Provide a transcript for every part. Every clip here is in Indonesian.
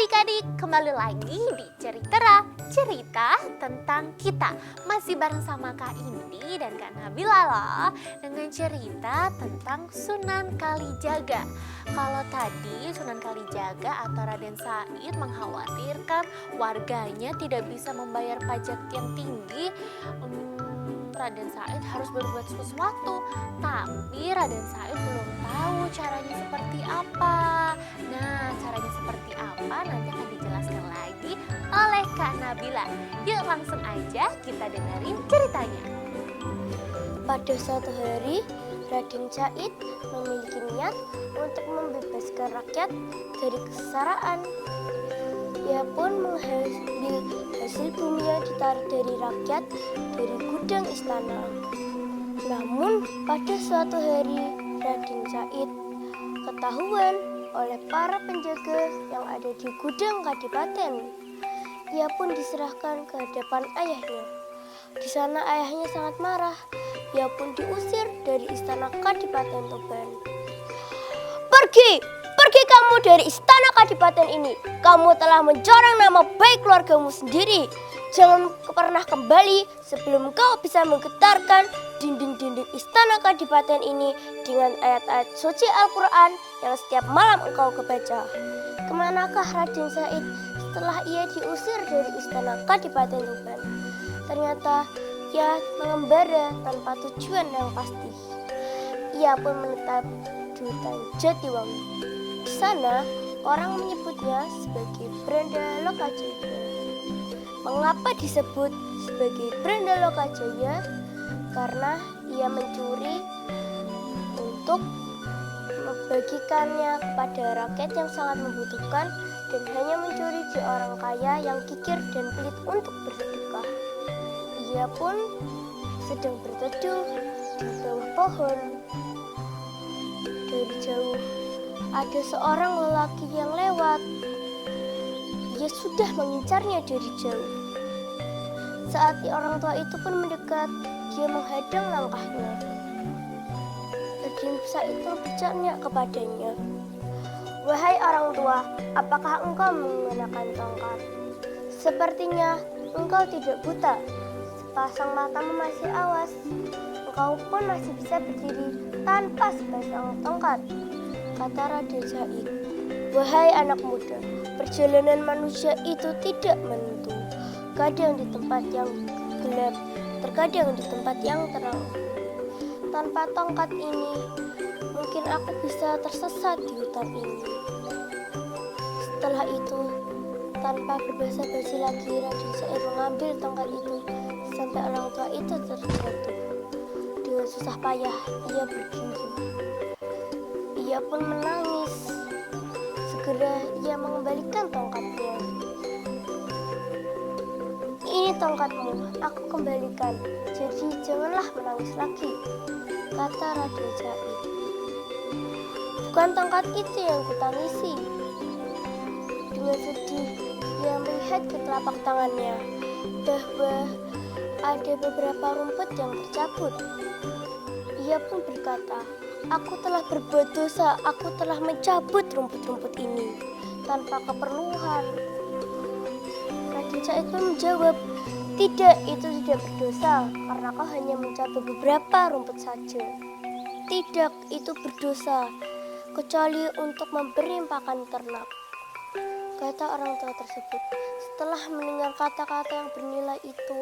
adik-adik, kembali lagi di Cerita tentang kita. Masih bareng sama Kak Indi dan Kak Nabila loh, dengan cerita tentang Sunan Kalijaga. Kalau tadi Sunan Kalijaga atau Raden Said mengkhawatirkan warganya tidak bisa membayar pajak yang tinggi, Raden Said harus berbuat sesuatu, tapi Raden Said belum tahu caranya seperti apa. Nah, caranya seperti apa nanti akan dijelaskan lagi oleh Kak Nabila. Yuk langsung aja kita dengerin ceritanya. Pada suatu hari, Raden Said memiliki niat untuk membebaskan rakyat dari kesengsaraan. Ia pun mengambil hasil bumi yang ditarik dari rakyat dari gudang istana. Namun pada suatu hari Raden Said ketahuan oleh para penjaga yang ada di gudang kadipaten. Ia pun diserahkan ke hadapan ayahnya. Di sana ayahnya sangat marah. Ia pun diusir dari istana Kadipaten Tuban. Pergi kamu dari istana Kadipaten ini. Kamu telah mencoreng nama baik keluargamu sendiri. Jangan pernah kembali sebelum kau bisa menggetarkan dinding-dinding istana Kadipaten ini dengan ayat-ayat suci Al-Quran yang setiap malam engkau kebaca. Kemanakah Raden Said setelah ia diusir dari istana Kadipaten Tuban? Ternyata ia mengembara tanpa tujuan yang pasti. Ia pun menetap di hutan Jatiwangi. Di sana orang menyebutnya sebagai Branda Lokajaya. Mengapa disebut sebagai Branda Lokajaya? Karena ia mencuri untuk membagikannya kepada rakyat yang sangat membutuhkan dan hanya mencuri di orang kaya yang kikir dan pelit untuk bersedekah. Ia pun sedang berteduh di bawah pohon. Dari jauh ada seorang lelaki yang lewat. Ia sudah mengincarnya dari jauh. Saat orang tua itu pun mendekat, dia menghadang langkahnya. Raden Said itu bertanya kepadanya, "Wahai orang tua, apakah engkau mengenakan tongkat? Sepertinya engkau tidak buta. Sepasang matamu masih awas. Engkau pun masih bisa berdiri tanpa sepasang tongkat," kata Raden Said. "Wahai anak muda, perjalanan manusia itu tidak menentu. Kadang di tempat yang gelap, terkadang di tempat yang terang. Tanpa tongkat ini, mungkin aku bisa tersesat di hutan ini." Setelah itu, tanpa berbasa-basi lagi, Raden Said mengambil tongkat itu sampai orang tua itu terjatuh. Dengan susah payah, ia berdiri. Ia pun menangis. Segera ia mengembalikan tongkatnya. "Ini tongkatmu, aku kembalikan. Jadi janganlah menangis lagi," kata Raden Said. "Bukan tongkat itu yang kutangisi." Dengan sedih, ia melihat ke telapak tangannya bahwa ada beberapa rumput yang tercabut. Ia pun berkata, "Aku telah berbuat dosa, aku telah mencabut rumput-rumput ini tanpa keperluan." Raden Said pun menjawab, "Tidak, itu tidak berdosa, karena kau hanya mencabut beberapa rumput saja." "Tidak, itu berdosa, kecuali untuk memberi pakan ternak," kata orang tua tersebut. Setelah mendengar kata-kata yang bernilai itu,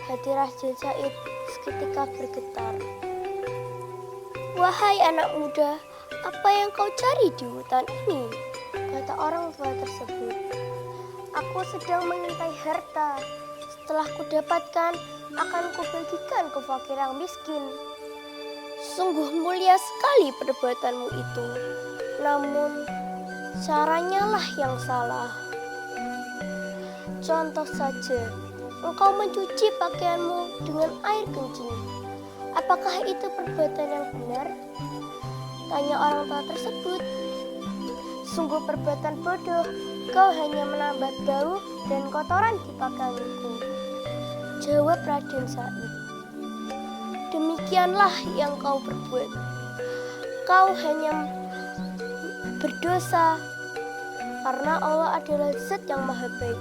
hati Raden Said seketika bergetar. "Wahai anak muda, apa yang kau cari di hutan ini?" kata orang tua tersebut. "Aku sedang mengintai harta. Setelah kudapatkan, akan kubagikan ke fakir yang miskin." "Sungguh mulia sekali perbuatanmu itu. Namun, caranya lah yang salah. Contoh saja, engkau mencuci pakaianmu dengan air kencing. Apakah itu perbuatan yang benar?" tanya orang tua tersebut. "Sungguh perbuatan bodoh. Kau hanya menambah bau dan kotoran di pakaianku," jawab Raden Said. "Demikianlah yang kau perbuat. Kau hanya berdosa Karena Allah adalah zat yang maha baik,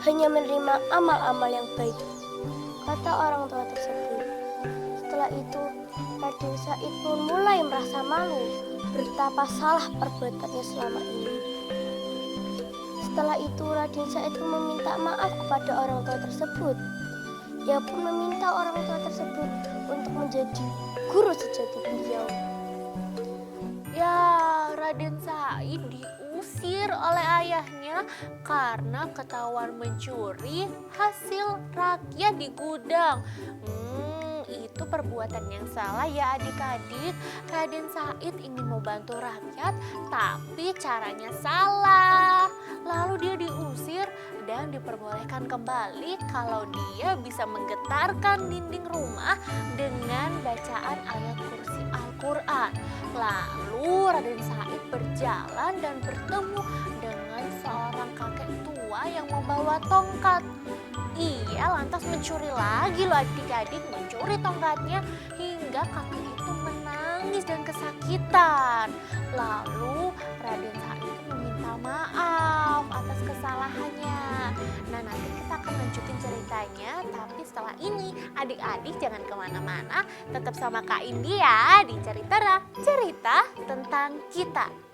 hanya menerima amal-amal yang baik, kata orang tua tersebut. Setelah itu, Raden Said pun mulai merasa malu betapa salah perbuatannya selama ini. Setelah itu, Raden Said pun meminta maaf kepada orang tua tersebut. Ia pun meminta orang tua tersebut untuk menjadi guru sejati beliau. Ya, Raden Said diusir oleh ayahnya karena ketahuan mencuri hasil rakyat di gudang. Itu perbuatan yang salah ya adik-adik. Raden Said ingin membantu rakyat tapi caranya salah. Lalu dia diusir dan diperbolehkan kembali kalau dia bisa menggetarkan dinding rumah dengan bacaan ayat kursi Al-Quran. Lalu Raden Said berjalan dan bertemu dengan seorang kakek tua yang membawa tongkat. Ia lantas mencuri lagi loh adik-adik, mencuri tongkatnya hingga kakek itu menangis dan kesakitan. Lalu Raden Said meminta maaf atas kesalahannya. Nah, nanti kita akan lanjutin ceritanya, tapi setelah ini adik-adik jangan kemana-mana, tetap sama Kak Indi ya di Cerita tentang kita.